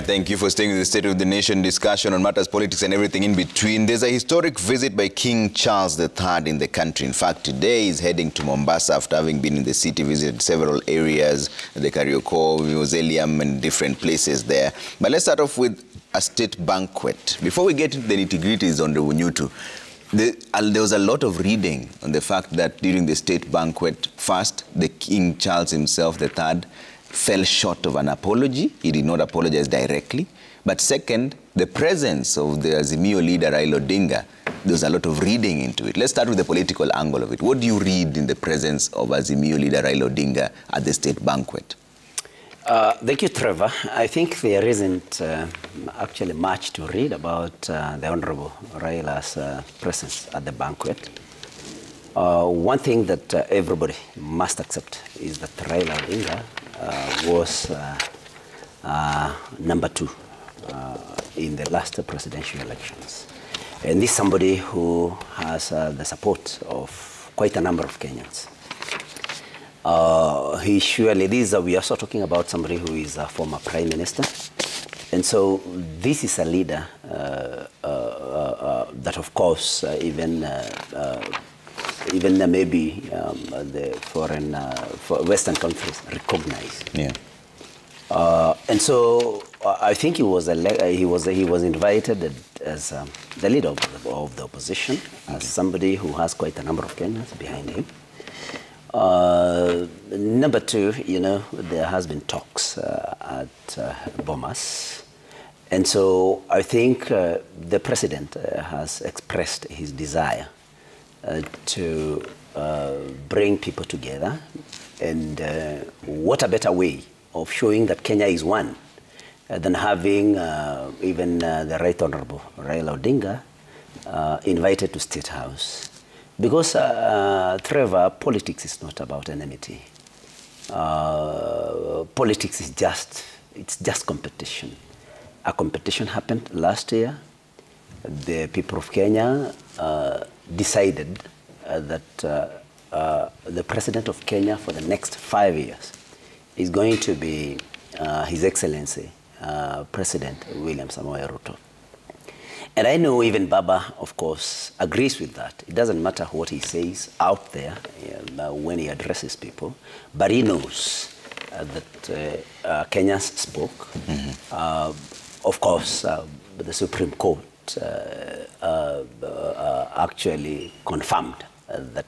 right, thank you for staying with the State of the Nation discussion on matters, politics and everything in between. There's a historic visit by King Charles III in the country. In fact, today he's heading to Mombasa after having been in the city, visited several areas, the Karioko Mausoleum and different places there. But let's start off with a state banquet. Before we get into the nitty-gritties on the Wunyutu, there was a lot of reading on the fact that during the state banquet, first, the King Charles himself, III, fell short of an apology. He did not apologize directly. But second, the presence of the Azimio leader, Raila Odinga, there was a lot of reading into it. Let's start with the political angle of it. What do you read in the presence of Azimio leader Raila Odinga at the state banquet? Thank you, Trevor. I think there isn't actually much to read about the Honorable Raila's presence at the banquet. One thing that everybody must accept is that Raila Odinga was number 2 in the last presidential elections. And this is somebody who has the support of quite a number of Kenyans. We are also talking about somebody who is a former prime minister. And so this is a leader that, of course, even maybe the foreign Western countries recognize. Yeah. And so I think he was invited as the leader of the opposition, as somebody who has quite a number of Kenyans behind him. Number 2, there has been talks at Bomas. And so I think the president has expressed his desire to bring people together. And what a better way of showing that Kenya is one than having even the Right Honorable Raila Odinga invited to State House. Because, Trevor, politics is not about enmity. Politics is just competition. A competition happened last year. The people of Kenya decided that the president of Kenya for the next 5 years is going to be His Excellency, President William Samoei Ruto. And I know even Baba, of course, agrees with that. It doesn't matter what he says out there when he addresses people, but he knows that Kenyans spoke. Of course, the Supreme Court actually confirmed that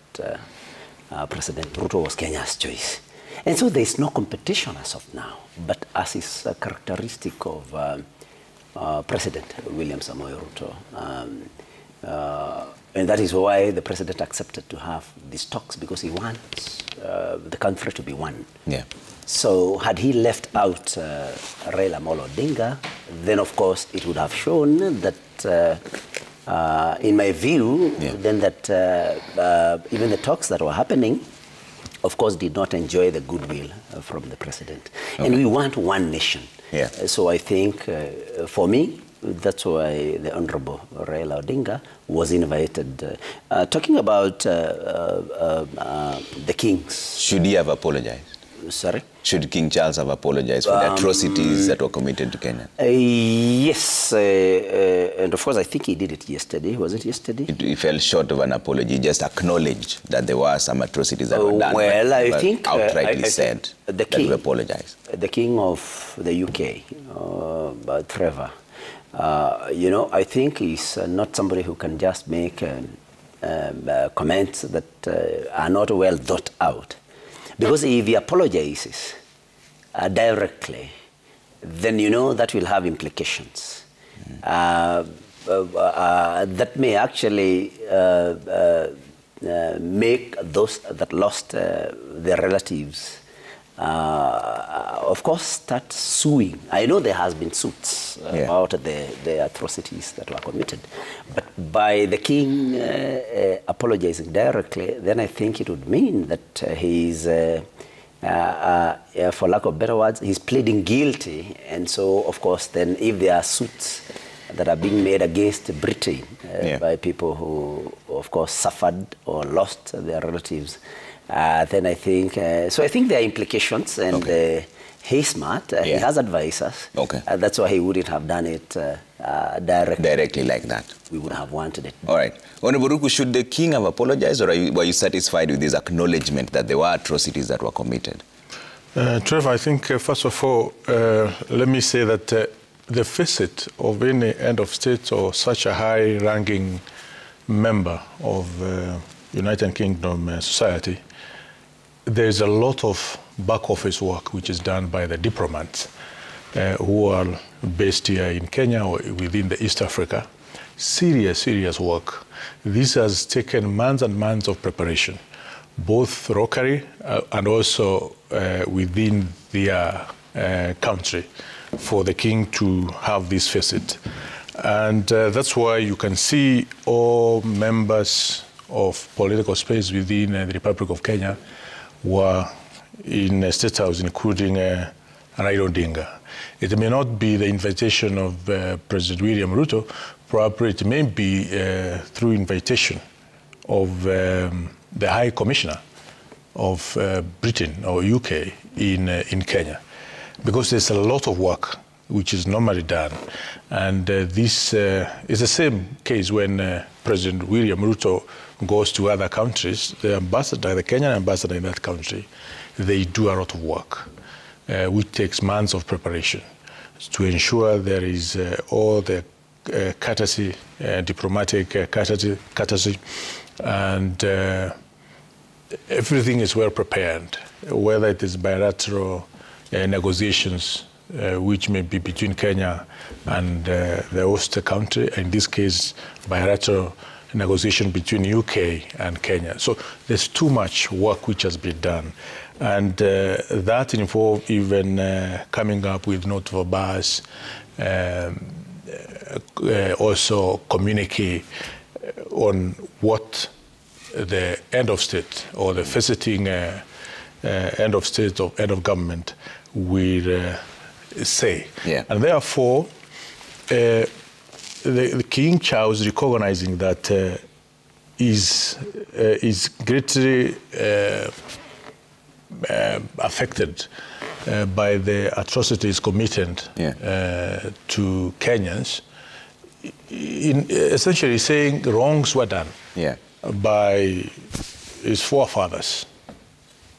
President Ruto was Kenya's choice. And so there is no competition as of now, but as is characteristic of President William Samoei Ruto. And that is why the president accepted to have these talks, because he wants the country to be one. Yeah. So had he left out Raila Molo Odinga, then of course it would have shown that, in my view, then that even the talks that were happening, of course, did not enjoy the goodwill from the president. Okay. And we want one nation. Yeah. So I think, for me, that's why the Honorable Raila Odinga was invited. Talking about the kings. Should he have apologized? Sorry? Should King Charles have apologized for the atrocities that were committed to Kenya? Yes, and of course I think he did it yesterday. Was it yesterday? He fell short of an apology, just acknowledged that there were some atrocities that were done. Well, I think outrightly said that we apologize. The King of the UK, Trevor, I think he's not somebody who can just make comments that are not well thought out. Because if he apologizes directly, then that will have implications. That may actually make those that lost their relatives, of course, start suing. I know there has been suits about the atrocities that were committed. But by the king apologizing directly, then I think it would mean that he's, for lack of better words, he's pleading guilty. And so, of course, then if there are suits that are being made against Britain by people who, of course, suffered or lost their relatives, then I think, so I think there are implications, and he's smart, he has advisors, that's why he wouldn't have done it directly like that. We would have wanted it. All right. Honorable Ruku, should the king have apologized, or were you satisfied with his acknowledgement that there were atrocities that were committed? Trevor, I think, first of all, let me say that the visit of any head of state or such a high-ranking member of United Kingdom society, there's a lot of back office work which is done by the diplomats who are based here in Kenya or within the East Africa. Serious work. This has taken months and months of preparation, both locally and also within their country, for the king to have this visit. And that's why you can see all members of political space within the Republic of Kenya were in the State House, including Raila Odinga. It may not be the invitation of President William Ruto, probably it may be through invitation of the High Commissioner of Britain or UK in Kenya, because there's a lot of work which is normally done. And this is the same case when President William Ruto goes to other countries. The ambassador, the Kenyan ambassador in that country, they do a lot of work, which takes months of preparation to ensure there is all the courtesy, diplomatic courtesy, and everything is well prepared, whether it is bilateral negotiations, which may be between Kenya and the host country, in this case, bilateral negotiation between UK and Kenya. So there's too much work which has been done. And that involves even coming up with notable bars, also communicate on what the end of state or the visiting end of state or end of government will say. And therefore, the King Charles recognizing that is greatly affected by the atrocities committed to Kenyans, in essentially saying wrongs were done by his forefathers.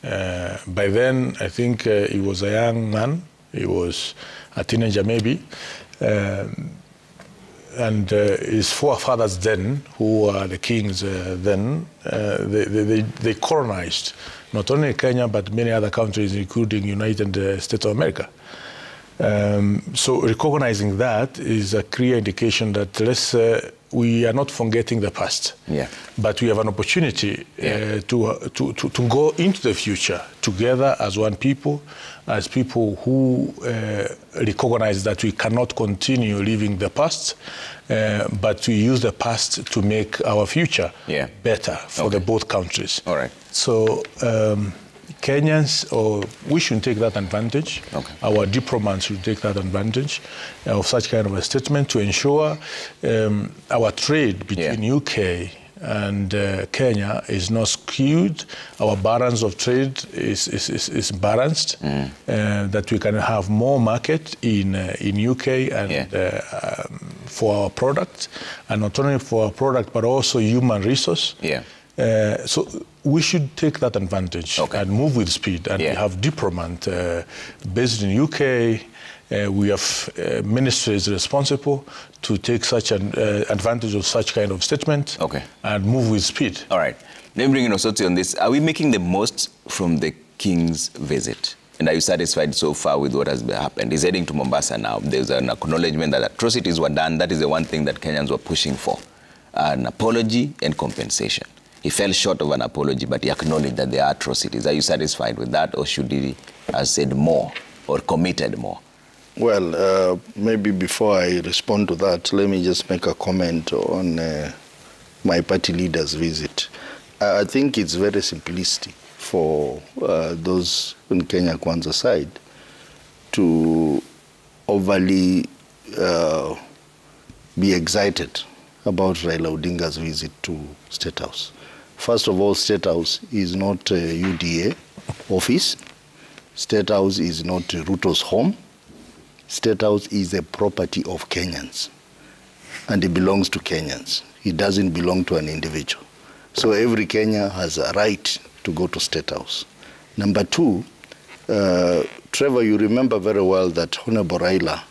By then, I think he was a young man. He was a teenager, maybe. And his forefathers then, who were the kings then, they colonized not only Kenya, but many other countries, including United States of America. So recognizing that is a clear indication that we are not forgetting the past, but we have an opportunity to go into the future together as one people, as people who recognize that we cannot continue living the past, but to use the past to make our future better for the both countries. All right. So Kenyans, we should take that advantage. Our diplomats should take that advantage of such kind of a statement to ensure our trade between UK and Kenya is not skewed. Our balance of trade is balanced, that we can have more market in UK and for our product, and not only for our product, but also human resource. So we should take that advantage and move with speed. And we have diplomats based in UK. We have ministries responsible to take such an advantage of such kind of statement and move with speed. All right. Let me bring in Osoti on this. Are we making the most from the king's visit? And are you satisfied so far with what has happened? He's heading to Mombasa now. There's an acknowledgement that atrocities were done. That is the one thing that Kenyans were pushing for, an apology and compensation. He fell short of an apology, but he acknowledged that there are atrocities. Are you satisfied with that, or should he have said more or committed more? Well, maybe before I respond to that, let me just make a comment on my party leader's visit. I think it's very simplistic for those on Kenya Kwanza side to overly be excited about Raila Odinga's visit to State House. First of all, State House is not a UDA office. State House is not Ruto's home. State House is a property of Kenyans, and it belongs to Kenyans. It doesn't belong to an individual. So every Kenyan has a right to go to State House. Number two, Trevor, you remember very well that Honorable Raila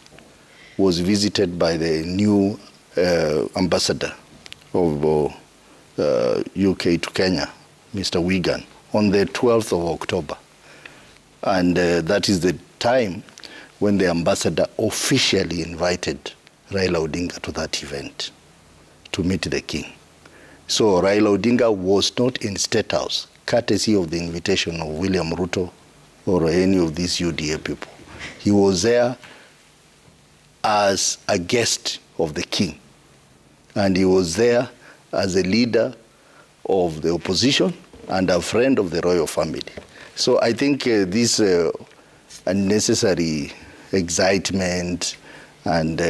was visited by the new ambassador of UK to Kenya, Mr. Wigan, on the 12th of October. And that is the time when the ambassador officially invited Raila Odinga to that event to meet the king. So Raila Odinga was not in State House, courtesy of the invitation of William Ruto or any of these UDA people. He was there as a guest of the king, and he was there as a leader of the opposition and a friend of the royal family. So I think this unnecessary excitement and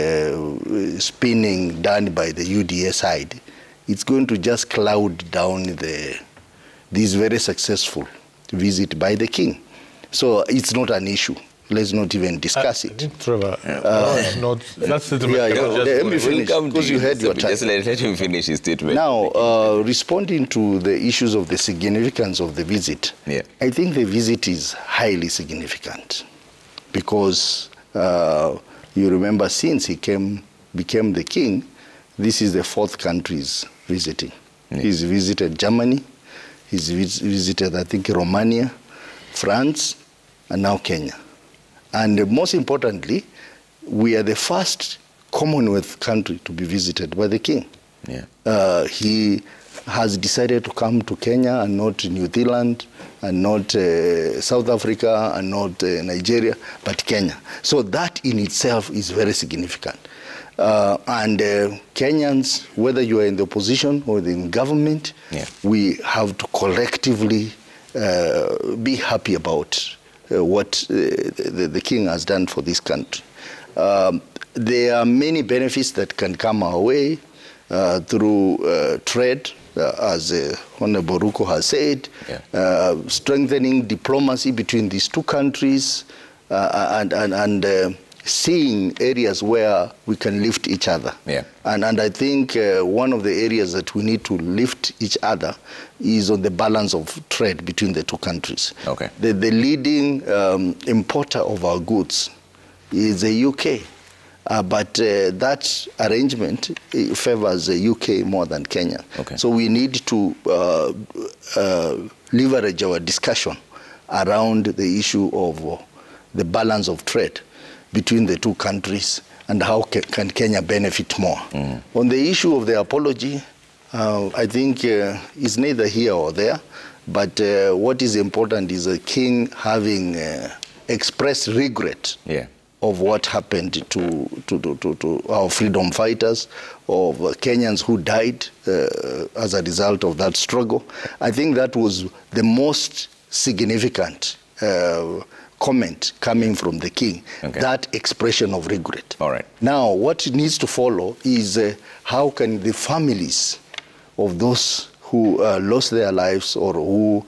spinning done by the UDA side, it's going to just cloud down this very successful visit by the king. So it's not an issue. Let's not even discuss it. Trevor, let me finish, because you had your time. Just let him finish his statement. Now, responding to the issues of the significance of the visit, I think the visit is highly significant because you remember since he became the king, this is the fourth country he's visiting. He's visited Germany, he's visited, I think, Romania, France, and now Kenya. And most importantly, we are the first Commonwealth country to be visited by the king. He has decided to come to Kenya and not New Zealand and not South Africa and not Nigeria, but Kenya. So that in itself is very significant. And Kenyans, whether you are in the opposition or in government, we have to collectively be happy about what the king has done for this country. There are many benefits that can come our way through trade, as Honorable Ruko has said, strengthening diplomacy between these two countries, and seeing areas where we can lift each other. And I think one of the areas that we need to lift each other is on the balance of trade between the two countries. The leading importer of our goods is the UK. But that arrangement favors the UK more than Kenya. So we need to leverage our discussion around the issue of the balance of trade between the two countries and how can Kenya benefit more. On the issue of the apology, I think it's neither here or there, but what is important is the king having expressed regret of what happened to our freedom fighters, of Kenyans who died as a result of that struggle. I think that was the most significant comment coming from the king, that expression of regret. Now, what needs to follow is how can the families of those who lost their lives or who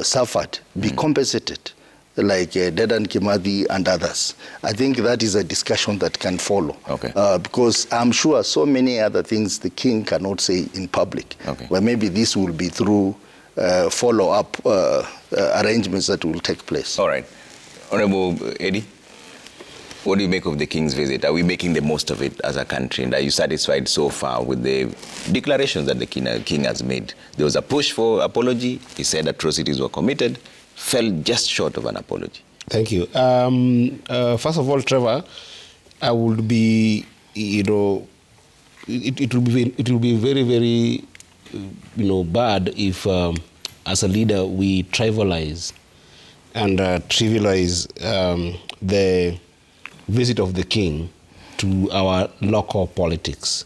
suffered be compensated, like Dedan Kimathi and others. I think that is a discussion that can follow. Because I'm sure so many other things the king cannot say in public. Well, maybe this will be through follow-up arrangements that will take place. Honorable Eddie, what do you make of the king's visit? Are we making the most of it as a country? And are you satisfied so far with the declarations that the king has made? There was a push for apology. He said atrocities were committed. Fell just short of an apology. Thank you. First of all, Trevor, I would be, it will be very, very, bad if, as a leader, we trivialize and trivialize the visit of the king to our local politics.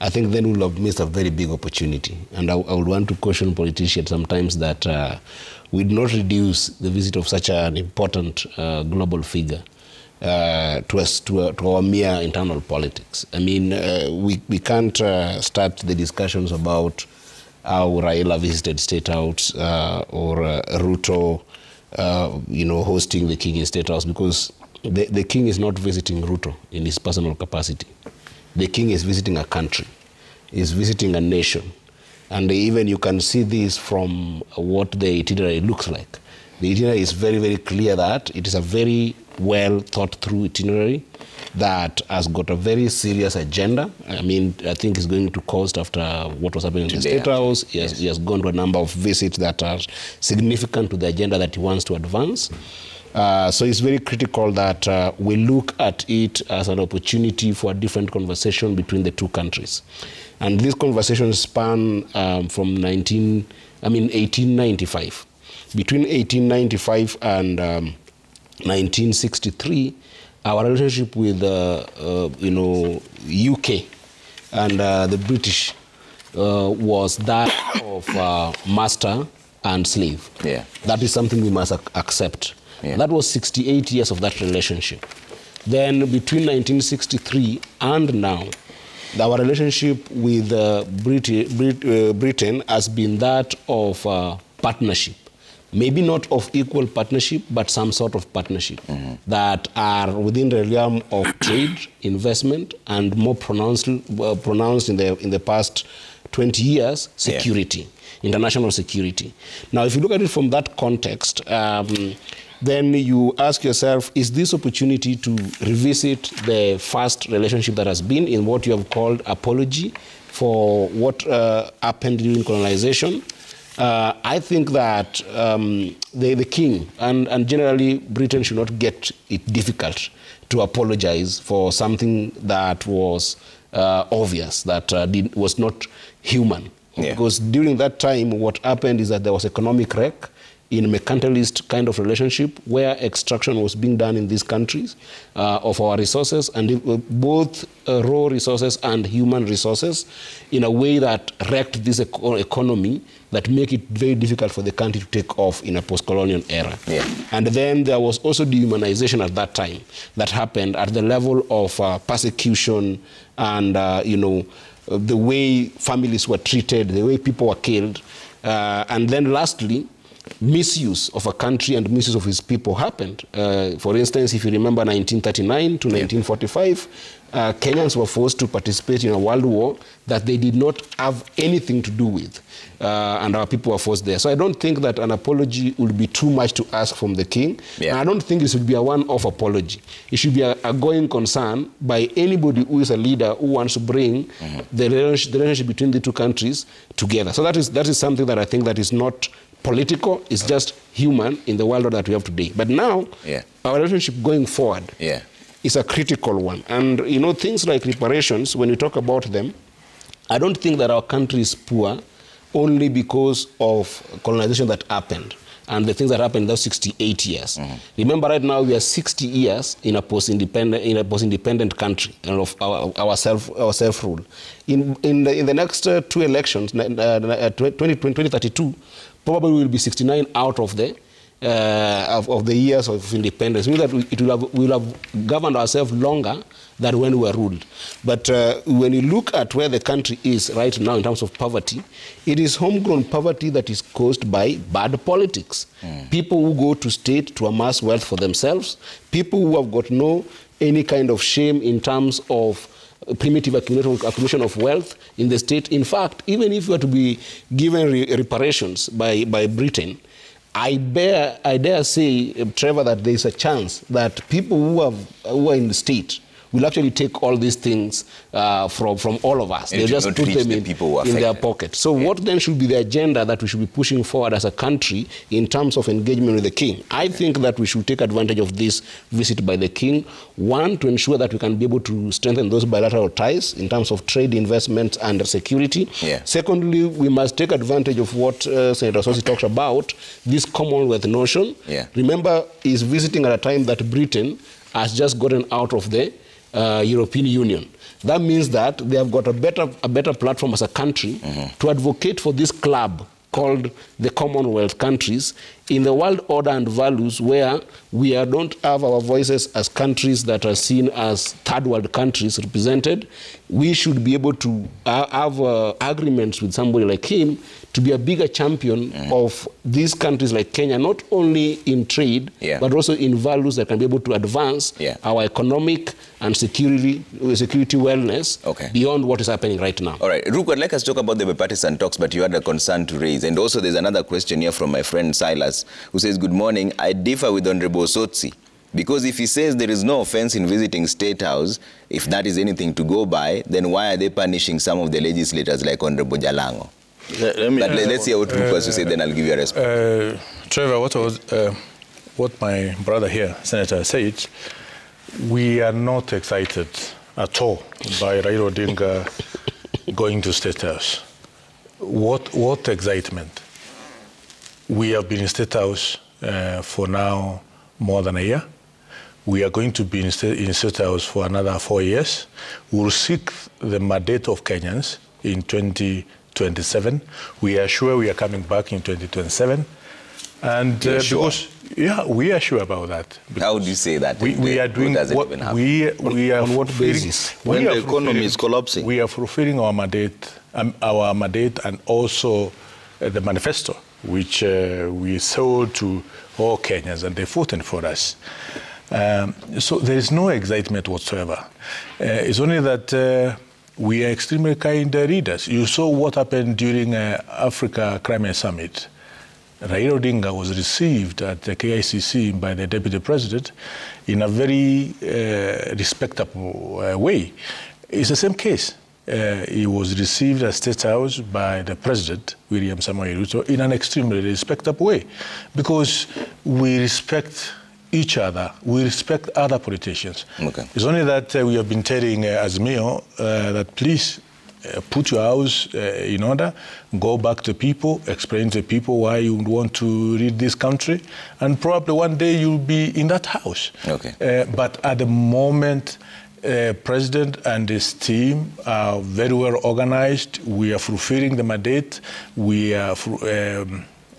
I think then we'll have missed a very big opportunity. And I would want to caution politicians sometimes that we do not reduce the visit of such an important global figure to our mere internal politics. I mean, we can't start the discussions about how Raila visited State House or Ruto, hosting the king in State House, because the king is not visiting Ruto in his personal capacity. The king is visiting a country, is visiting a nation. And even you can see this from what the itinerary looks like. The itinerary is very, very clear that it is a very well thought through itinerary that has got a very serious agenda. I mean, I think it's going to cost after what was happening in the State House. He has gone to a number of visits that are significant to the agenda that he wants to advance. So it's very critical that we look at it as an opportunity for a different conversation between the two countries. And these conversations span from 1895. Between 1895 and 1963, our relationship with UK and the British was that of master and slave. Yeah. That is something we must accept. Yeah. That was 68 years of that relationship. Then between 1963 and now, our relationship with Britain has been that of partnership. Maybe not of equal partnership, but some sort of partnership that are within the realm of trade, investment, and more pronounced in the past 20 years, security, international security. Now, if you look at it from that context, then you ask yourself, is this opportunity to revisit the first relationship that has been in what you have called apology for what happened during colonization? I think that the king and generally Britain should not get it difficult to apologize for something that was obvious, that was not human. Yeah. Because during that time, what happened is that there was economic wreck in a mercantilist kind of relationship where extraction was being done in these countries of our resources, and both raw resources and human resources, in a way that wrecked this economy that make it very difficult for the country to take off in a post-colonial era. Yeah. And then there was also dehumanization at that time that happened at the level of persecution and, the way families were treated, the way people were killed. And then lastly, misuse of a country and misuse of its people happened. For instance, if you remember 1939 to 1945, Kenyans were forced to participate in a world war that they did not have anything to do with. And our people were forced there. So I don't think that an apology would be too much to ask from the king. Yeah. And I don't think it should be a one-off apology. It should be a going concern by anybody who is a leader who wants to bring the relationship between the two countries together. So that is something that I think that is not political, it's just human in the world that we have today. But now, our relationship going forward is a critical one. And, things like reparations, when we talk about them, I don't think that our country is poor only because of colonization that happened and the things that happened in those 68 years. Remember, right now we are 60 years in a post-independent country of our self-rule. In the next two elections, 2032, probably will be 69 out of the years of independence. It means that we will have governed ourselves longer than when we were ruled. But when you look at where the country is right now in terms of poverty, it is homegrown poverty that is caused by bad politics. People who go to state to amass wealth for themselves, people who have got any kind of shame in terms of primitive accumulation of wealth in the state. In fact, even if you were to be given reparations by Britain, I dare say, Trevor, that there is a chance that people who are in the state will actually take all these things from all of us. They just put them in their pocket. So what then should be the agenda that we should be pushing forward as a country in terms of engagement with the king? I think that we should take advantage of this visit by the king. One, to ensure that we can be able to strengthen those bilateral ties in terms of trade, investment, and security. Secondly, we must take advantage of what Senator Sosi talks about, this Commonwealth notion. Remember, he's visiting at a time that Britain has just gotten out of the European Union. That means that they have got a better platform as a country to advocate for this club called the Commonwealth countries, in the world order and values where we don't have our voices as countries that are seen as third world countries represented, we should be able to have agreements with somebody like him to be a bigger champion of these countries like Kenya, not only in trade, but also in values that can be able to advance our economic and security wellness beyond what is happening right now. All right, Ruku, I'd like us to talk about the bipartisan talks, but you had a concern to raise. And also there's another question here from my friend Silas, who says, good morning, I differ with Honorable Sotsi. Because if he says there is no offense in visiting State House, if that is anything to go by, then why are they punishing some of the legislators like Honorable Jalango? Let's hear what Ruku has to say, then I'll give you a response. Trevor, what my brother here, Senator, said, we are not excited at all by Raila Odinga going to State House. What excitement? We have been in State House for now more than a year. We are going to be in State House for another 4 years. We'll seek the mandate of Kenyans in 2027. We are sure we are coming back in 2027. And because, we are sure about that. How do you say that? We are doing what we are on what basis? When the economy is collapsing. We are fulfilling our mandate and also the manifesto, which we sold to all Kenyans, and they voted for us. So there is no excitement whatsoever. It's only that we are extremely kind readers. You saw what happened during Africa Crimea Summit. Raila Odinga was received at the KICC by the Deputy President in a very respectable way. It's the same case. He was received at State House by the President, William Samoei Ruto, in an extremely respectable way, because we respect each other, we respect other politicians. It's only that we have been telling Azimio that please put your house in order, go back to people, explain to people why you want to lead this country, and probably one day you'll be in that house. But at the moment, President and his team are very well organized. We are fulfilling the mandate. We are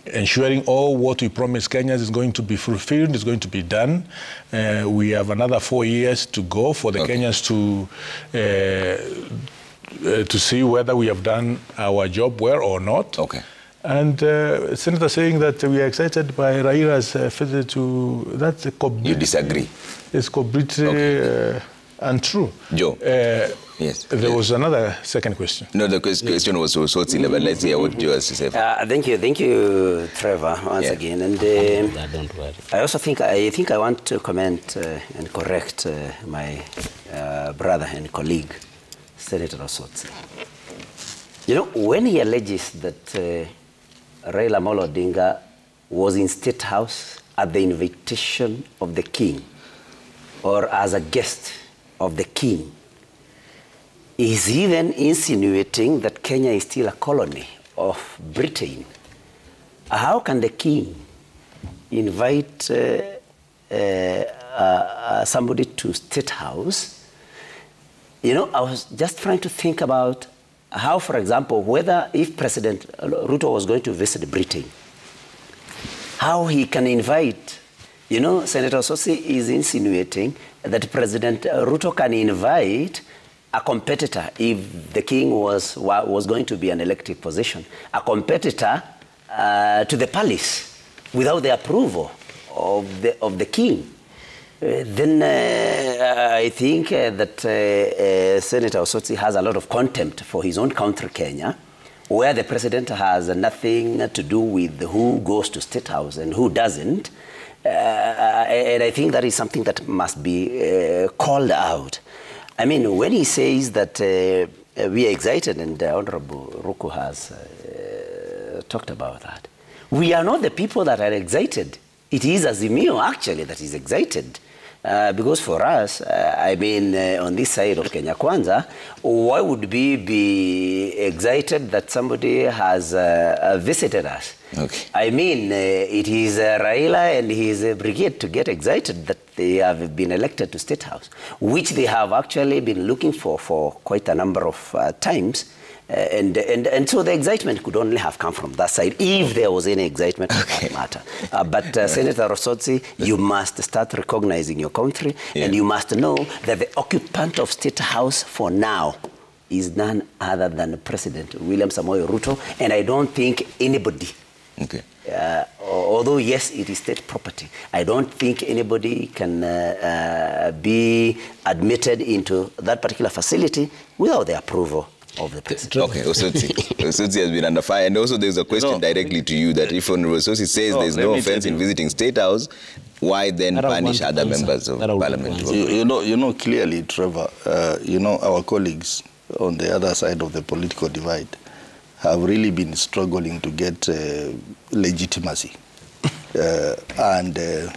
ensuring all what we promised Kenyans is going to be fulfilled, is going to be done. We have another 4 years to go for the Kenyans to see whether we have done our job well or not. And Senator saying that we are excited by Raila's visit to, that's a complete... You disagree? It's completely untrue. Joe, yes. There was another second question. No, the question was so similar, but let's hear what Joe has to say. Thank you, Trevor, once again. And don't worry. I also think I want to comment and correct my brother and colleague, Senator Osotsi. You know, when he alleges that Raila Amolo Odinga was in State House at the invitation of the King or as a guest of the King, is even insinuating that Kenya is still a colony of Britain. How can the King invite somebody to State House? You know, I was just trying to think about how, for example, whether if President Ruto was going to visit Britain, how he can invite, you know, Senator Osotsi is insinuating that President Ruto can invite a competitor, if the King was going to be an elected position, a competitor to the palace without the approval of the King. Then I think that Senator Osotsi has a lot of contempt for his own country, Kenya, where the president has nothing to do with who goes to State House and who doesn't. And I think that is something that must be called out. I mean, when he says that we are excited, and Honorable Ruku has talked about that, we are not the people that are excited. It is Azimio, actually, that is excited. Because for us, I mean, on this side of Kenya Kwanza, why would we be excited that somebody has visited us? I mean, it is Raila and his brigade to get excited that they have been elected to State House, which they have actually been looking for quite a number of times. And so the excitement could only have come from that side, if there was any excitement on that matter. But Senator Rosotsi, you must start recognizing your country, and you must know that the occupant of State House for now is none other than President William Samoei Ruto, and I don't think anybody, although yes, it is state property, I don't think anybody can be admitted into that particular facility without the approval of the president. Okay, Osotsi has been under fire. And also there's a question directly to you that if Osotsi says there's no offense in visiting State House, why then punish other members of parliament? You know clearly, Trevor, our colleagues on the other side of the political divide have really been struggling to get legitimacy. And the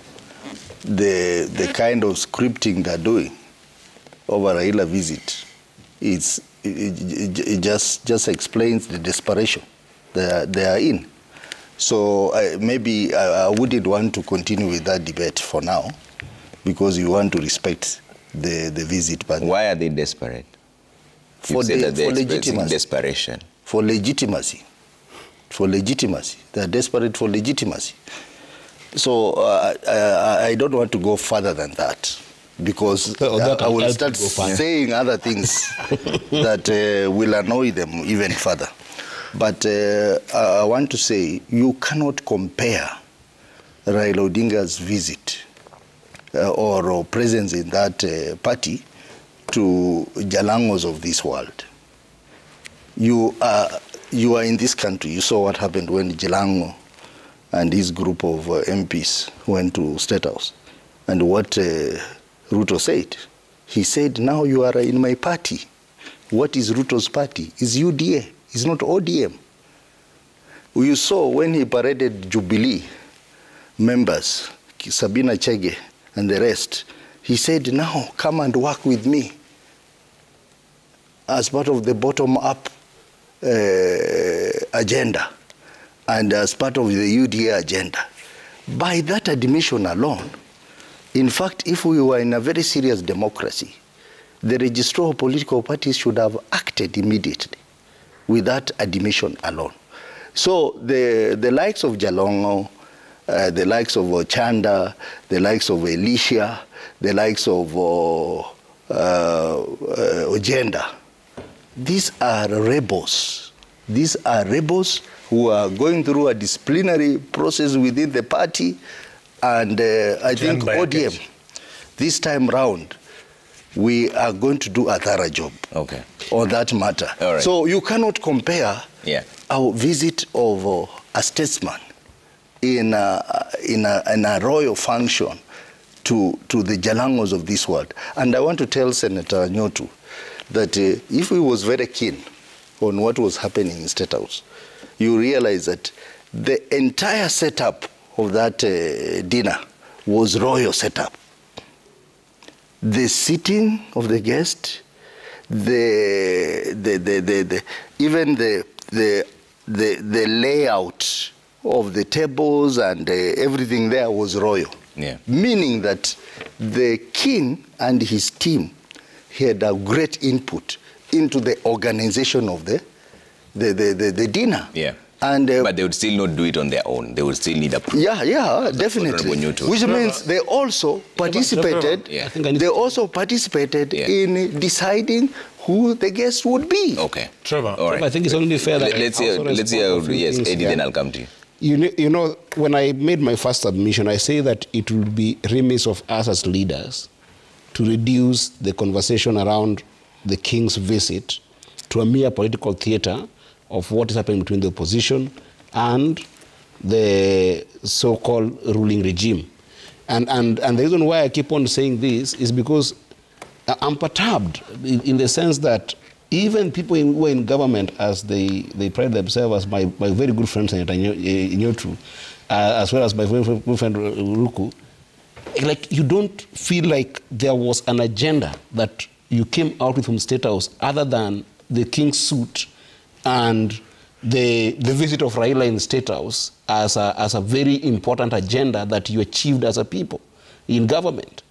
kind of scripting they're doing over Raila visit, it just explains the desperation they are in. So maybe I wouldn't want to continue with that debate for now, because you want to respect the visit. But why are they desperate? For legitimacy. Desperation. For legitimacy. For legitimacy. They are desperate for legitimacy. So I don't want to go further than that, because I will start saying other things that will annoy them even further. But I want to say you cannot compare Raila Odinga's visit or presence in that party to Jalangos of this world. You are in this country. You saw what happened when Jalango and his group of MPs went to State House. And what Ruto said, he said, now you are in my party. What is Ruto's party? It's UDA. It's not ODM. You saw when he paraded Jubilee members, Sabina Chege and the rest, he said, now come and work with me as part of the bottom-up agenda and as part of the UDA agenda. By that admission alone, in fact, if we were in a very serious democracy, the registrar of political parties should have acted immediately with that admission alone. So the likes of Jalongo, the likes of Chanda, the likes of Elisha, the likes of Ojenda, these are rebels. These are rebels who are going through a disciplinary process within the party, and I think ODM, this time round, we are going to do a thorough job on that matter. Right. So you cannot compare our visit of a statesman in a royal function to the Jalangos of this world. And I want to tell Senator Nyotu that if he was very keen on what was happening in State House, you realize that the entire setup of that dinner was royal setup. The sitting of the guest, even the layout of the tables and everything there was royal. Meaning that the king and his team had a great input into the organization of the dinner. And, but they would still not do it on their own. They would still need approval. Yeah, definitely. Which means they also participated. They also participated in deciding who the guest would be. Okay. Trevor. All right. I think it's only fair that let's hear. Yes, Eddie. Then I'll come to you. You know, when I made my first submission, I say that it would be remiss of us as leaders to reduce the conversation around the king's visit to a mere political theater of what is happening between the opposition and the so-called ruling regime. And the reason why I keep on saying this is because I'm perturbed in the sense that even people who are in government, as they pride themselves as my very good friend, Senator Nyotu, as well as my very good friend Ruku, like you don't feel like there was an agenda that you came out with from State House other than the king's suit and the visit of Raila in the State House as a very important agenda that you achieved as a people in government.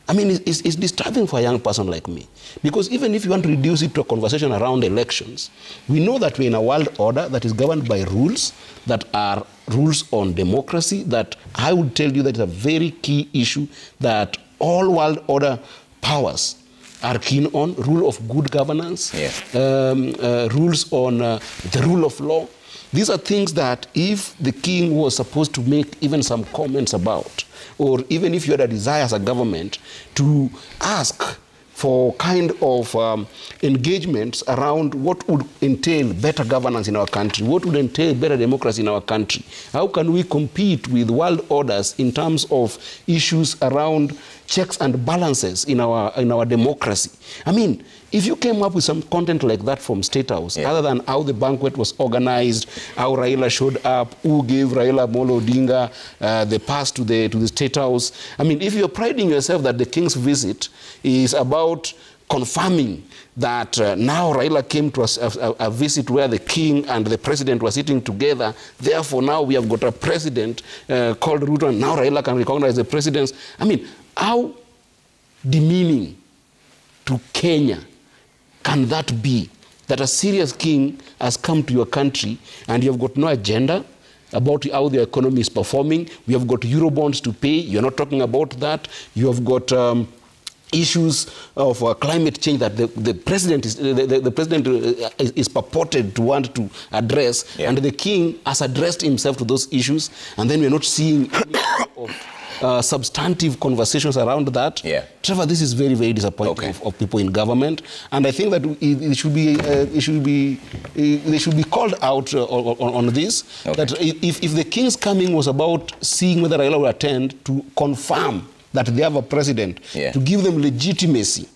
I mean, it's disturbing for a young person like me. Because even if you want to reduce it to a conversation around elections, we know that we're in a world order that is governed by rules that are rules on democracy, that I would tell you that is a very key issue that all world order powers are keen on: rule of good governance, rules on the rule of law. These are things that if the king was supposed to make even some comments about, or even if you had a desire as a government to ask for kind of engagements around what would entail better governance in our country, what would entail better democracy in our country. How can we compete with world orders in terms of issues around checks and balances in our democracy? I mean, if you came up with some content like that from State House, other than how the banquet was organized, how Raila showed up, who gave Raila Odinga the pass to the State House. I mean, if you're priding yourself that the king's visit is about confirming that now Raila came to a visit where the king and the president were sitting together, therefore now we have got a president called Ruto, and now Raila can recognize the presidents. I mean, how demeaning to Kenya can that be, that a serious king has come to your country and you have got no agenda about how the economy is performing? We have got Eurobonds to pay. You're not talking about that. You have got issues of climate change that the president is purported to want to address, and the king has addressed himself to those issues, and then we're not seeing any of substantive conversations around that. Trevor, this is very, very disappointing of people in government, and I think that they should be called out on this. That if the king's coming was about seeing whether Raila will attend, to confirm that they have a president, to give them legitimacy,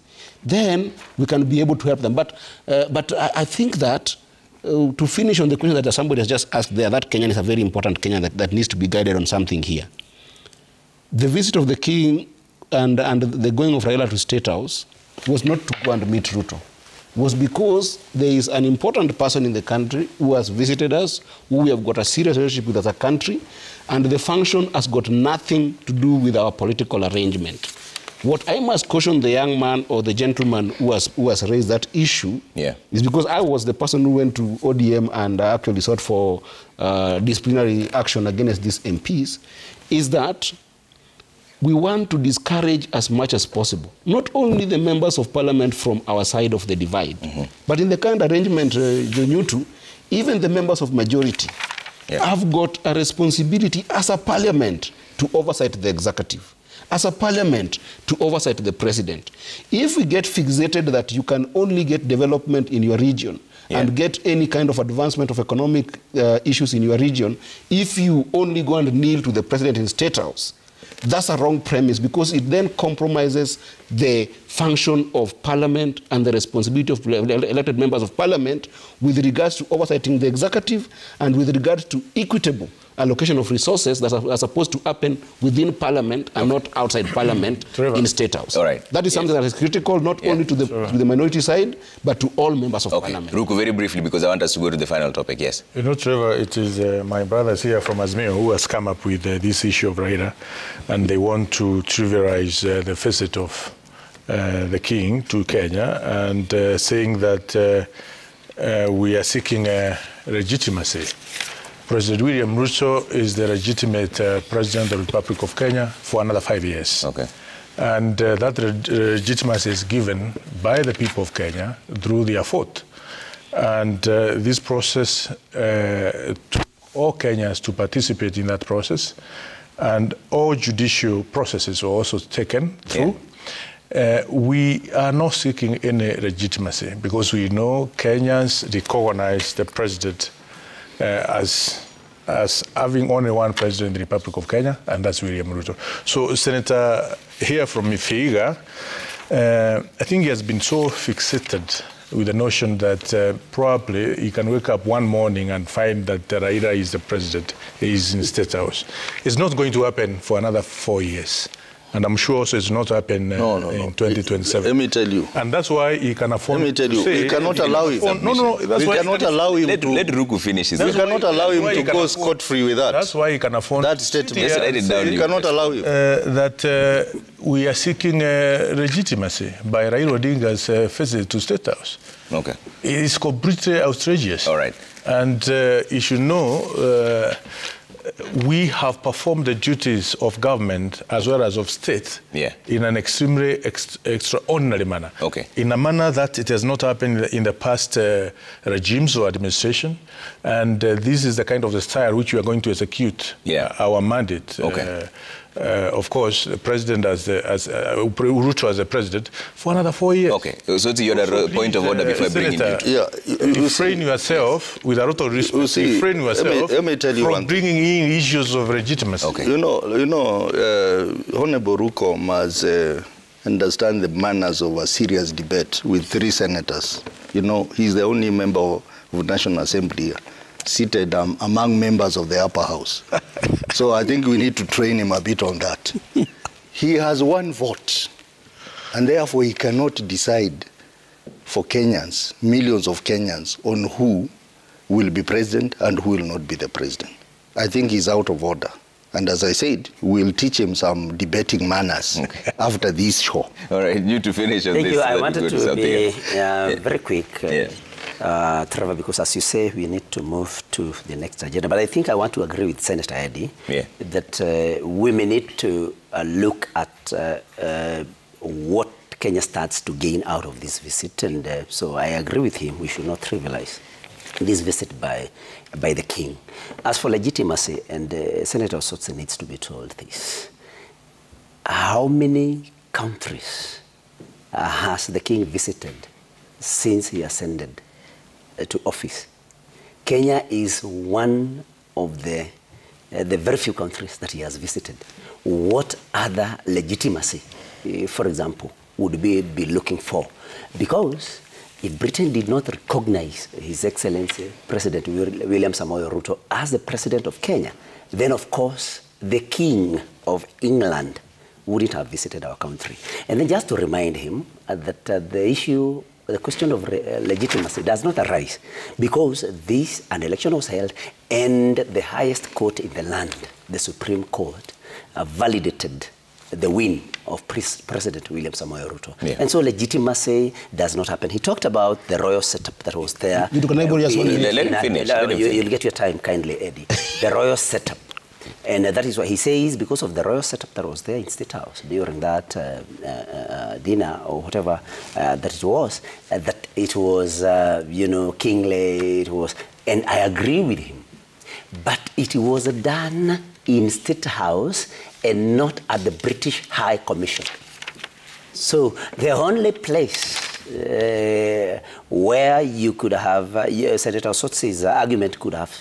then we can be able to help them. But I think that to finish on the question that somebody has just asked there, that Kenyan is a very important Kenyan that needs to be guided on something here. The visit of the king and the going of Raila to State House was not to go and meet Ruto. It was because there is an important person in the country who has visited us, who we have got a serious relationship with as a country, and the function has got nothing to do with our political arrangement. What I must caution the young man or the gentleman who has raised that issue is because I was the person who went to ODM and actually sought for disciplinary action against these MPs, is that we want to discourage as much as possible, not only the members of parliament from our side of the divide, but in the current arrangement, even the members of majority have got a responsibility as a parliament to oversight the executive, as a parliament to oversight the president. If we get fixated that you can only get development in your region and get any kind of advancement of economic issues in your region, if you only go and kneel to the president in State House, that's a wrong premise, because it then compromises the function of parliament and the responsibility of elected members of parliament with regards to oversighting the executive and with regards to equitable allocation of resources that are supposed to happen within parliament and not outside parliament in State House. That is something that is critical not only to the minority side, but to all members of parliament. Ruku, very briefly, because I want us to go to the final topic. Yes. You know, Trevor, it is my brothers here from Azmio who has come up with this issue of Raila, and they want to trivialize the visit of the king to Kenya, and saying that we are seeking legitimacy. President William Ruto is the legitimate president of the Republic of Kenya for another 5 years. And that legitimacy is given by the people of Kenya through their vote. And this process took all Kenyans to participate in that process, and all judicial processes were also taken through. We are not seeking any legitimacy because we know Kenyans recognize the president as having only one president in the Republic of Kenya, and that's William Ruto. So Senator here from Vihiga, I think he has been so fixated with the notion that probably he can wake up one morning and find that Raila is the president, he is in State House. It's not going to happen for another 4 years. And I'm sure also it's not happen in 2027. Let me tell you. And that's why he can afford. Let me tell you. We cannot allow him. That's why cannot allow him to. Let Ruku finish his. We cannot allow him to go scot-free with that. That's why he can afford that statement. Just write it down. We cannot allow him. That we are seeking legitimacy by Raila Odinga's visit to State House. Okay. It is completely outrageous. All right. And you should know, we have performed the duties of government as well as of state in an extremely extraordinary manner. Okay. In a manner that it has not happened in the past regimes or administration. And this is the kind of the style which we are going to execute our mandate. Okay. Of course, the president Ruto as the president for another 4 years. Okay, so you're at a point of order before bringing you. Refrain yourself, with a lot of respect, refrain yourself let me tell you from bringing in issues of legitimacy. Okay. You know, Honorable Ruko must understand the manners of a serious debate with 3 senators. You know, he's the only member of National Assembly seated among members of the upper house. So I think we need to train him a bit on that. He has 1 vote, and therefore he cannot decide for Kenyans, millions of Kenyans, on who will be president and who will not be the president. I think he's out of order. And as I said, we'll teach him some debating manners after this show. All right, you to finish on this. Thank you. I wanted to be very quick. Trevor, because as you say, we need to move to the next agenda. But I think I want to agree with Senator Eddy that we may need to look at what Kenya stands to gain out of this visit. And so I agree with him. We should not trivialize this visit by the king. As for legitimacy, and Senator Osotsi needs to be told this, how many countries has the king visited since he ascended to office? Kenya is one of the very few countries that he has visited. What other legitimacy, for example, would we be looking for? Because if Britain did not recognize His Excellency President William Samoei Ruto as the President of Kenya, then of course the King of England wouldn't have visited our country. And then just to remind him that the question of legitimacy does not arise because an election was held and the highest court in the land, the Supreme Court, validated the win of President William Samoei Ruto. And so legitimacy does not happen. He talked about the royal setup that was there. Let him finish. You'll get your time kindly, Eddie. The royal setup. And that is why he says, because of the royal setup that was there in State House during that dinner or whatever that it was, that it was, kingly, it was, and I agree with him. But it was done in State House and not at the British High Commission. So the only place where you could have, Senator Osotsi's argument could have,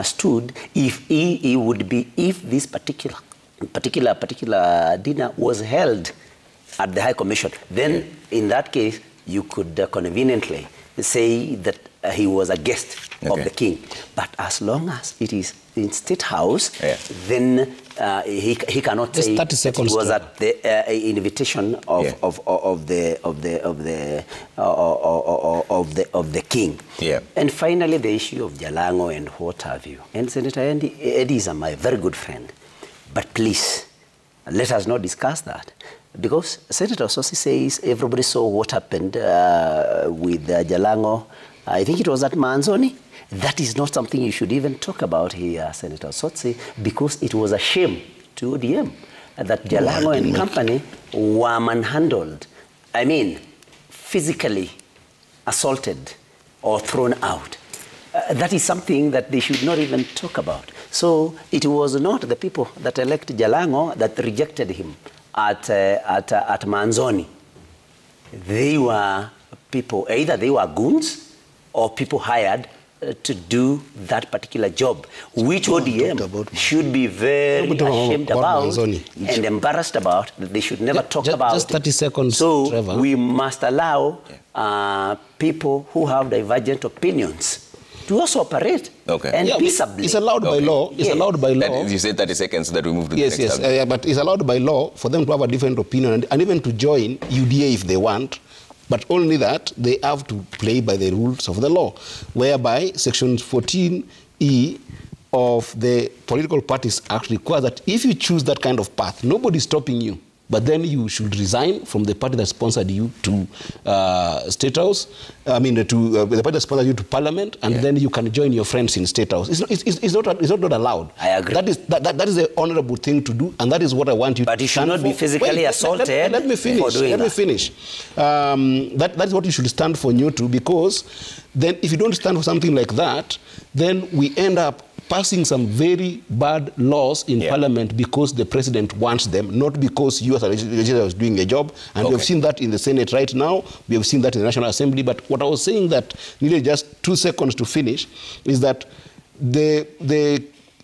stood if if this particular dinner was held at the High Commission. Then in that case, you could conveniently say that he was a guest of the king. But as long as it is in State House, then he cannot say that it was at the invitation of the king. And finally, the issue of Jalango and what have you. And Senator Eddy is my very good friend. But please, let us not discuss that. Because Senator Osotsi says everybody saw what happened with Jalango. I think it was at Manzoni. That is not something you should even talk about here, Senator Osotsi, because it was a shame to ODM that Jalango and company were manhandled. I mean, physically assaulted or thrown out. That is something that they should not even talk about. So it was not the people that elected Jalango that rejected him at Manzoni. They were people, either they were goons or people hired to do that particular job, which ODM should be very ashamed about and embarrassed about, that they should never talk about. Just 30 seconds, So Trevor. we must allow people who have divergent opinions to also operate and peaceably. It's allowed by law. It's allowed by law. You said 30 seconds so that we move to the next subject. Yes, but it's allowed by law for them to have a different opinion and even to join UDA if they want. But only that they have to play by the rules of the law, whereby Section 14E of the Political Parties Act requires that if you choose that kind of path, nobody's stopping you. But then you should resign from the party that sponsored you to State House. I mean, the party that sponsored you to Parliament, and then you can join your friends in State House. It's not allowed. I agree. That is the honourable thing to do, and that is what I want you to do. But you should not be physically assaulted. Let me finish. Let me finish. That is what you should stand for, Nyotu, because then if you don't stand for something like that, then we end up passing some very bad laws in Parliament because the president wants them, not because you as a legislator is doing a job. And we have seen that in the Senate right now. We have seen that in the National Assembly. But what I was saying that needed just 2 seconds to finish is that the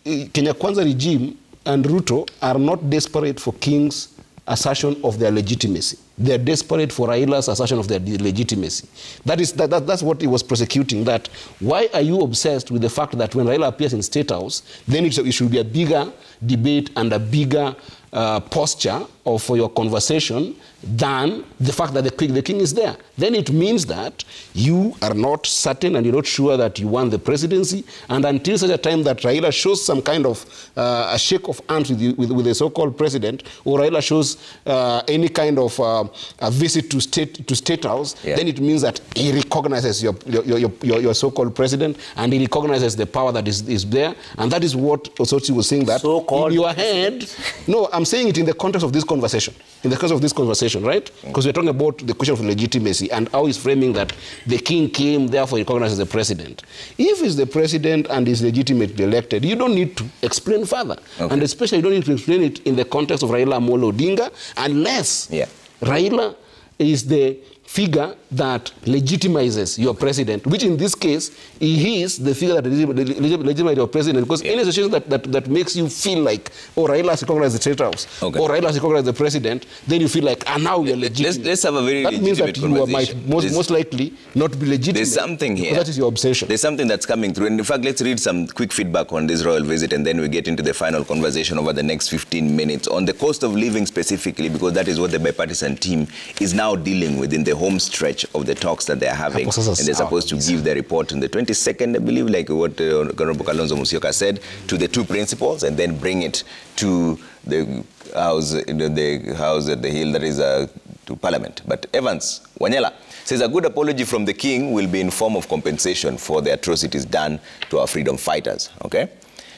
Kenya Kwanza regime and Ruto are not desperate for King's assertion of their legitimacy. They're desperate for Raila's assertion of their legitimacy. That's what he was prosecuting. That why are you obsessed with the fact that when Raila appears in State House, then it should be a bigger debate and a bigger posture for your conversation than the fact that the king is there? Then it means that you are not certain and you're not sure that you want the presidency, and until such a time that Raila shows some kind of a shake of hands with the so-called president, or Raila shows any kind of a visit to State House, then it means that he recognizes your so-called president, and he recognizes the power that is there, and that is what Osotsi was saying, that in your head. No, I'm saying it in the context of this conversation. In the context of this conversation, right? Because we're talking about the question of legitimacy and how he's framing that the king came, therefore he recognizes the president. If he's the president and is legitimately elected, you don't need to explain further. And especially you don't need to explain it in the context of Raila Amolo Odinga, unless Raila is the figure that legitimizes your president, which in this case, he is the figure that legitimizes your president, because any association that makes you feel like, oh, Raila has recognized the State House, or Raila has recognized the president, then you feel like, now you're legitimate. Let's have a very that means that you might most likely not be legitimate. There's something here. That is your obsession. There's something that's coming through. And in fact, let's read some quick feedback on this royal visit, and then we get into the final conversation over the next 15 minutes on the cost of living specifically, because that is what the bipartisan team is now dealing with in the home stretch of the talks that they're having. And they're supposed to give the report on the 22nd, I believe, like what Honorable Kalonzo Musyoka said, to the two principals, and then bring it to the house, the house at the hill, that is to Parliament. But Evans Wanyela says a good apology from the king will be in form of compensation for the atrocities done to our freedom fighters. Okay?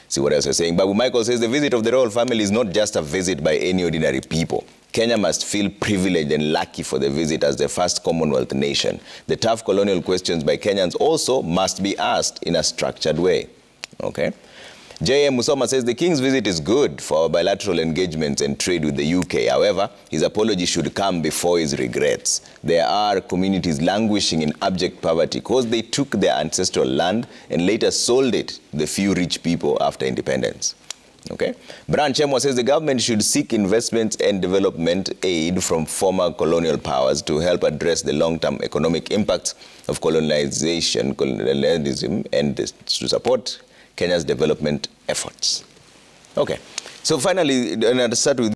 See what else you're saying. Babu Michael says the visit of the royal family is not just a visit by any ordinary people. Kenya must feel privileged and lucky for the visit as the first Commonwealth nation. The tough colonial questions by Kenyans also must be asked in a structured way. Okay? J.M. Musoma says the king's visit is good for our bilateral engagements and trade with the UK. However, his apology should come before his regrets. There are communities languishing in abject poverty because they took their ancestral land and later sold it to the few rich people after independence. Okay. Brian Chemwa says the government should seek investment and development aid from former colonial powers to help address the long-term economic impacts of colonialism, and to support Kenya's development efforts. Okay. So finally, and I'll start with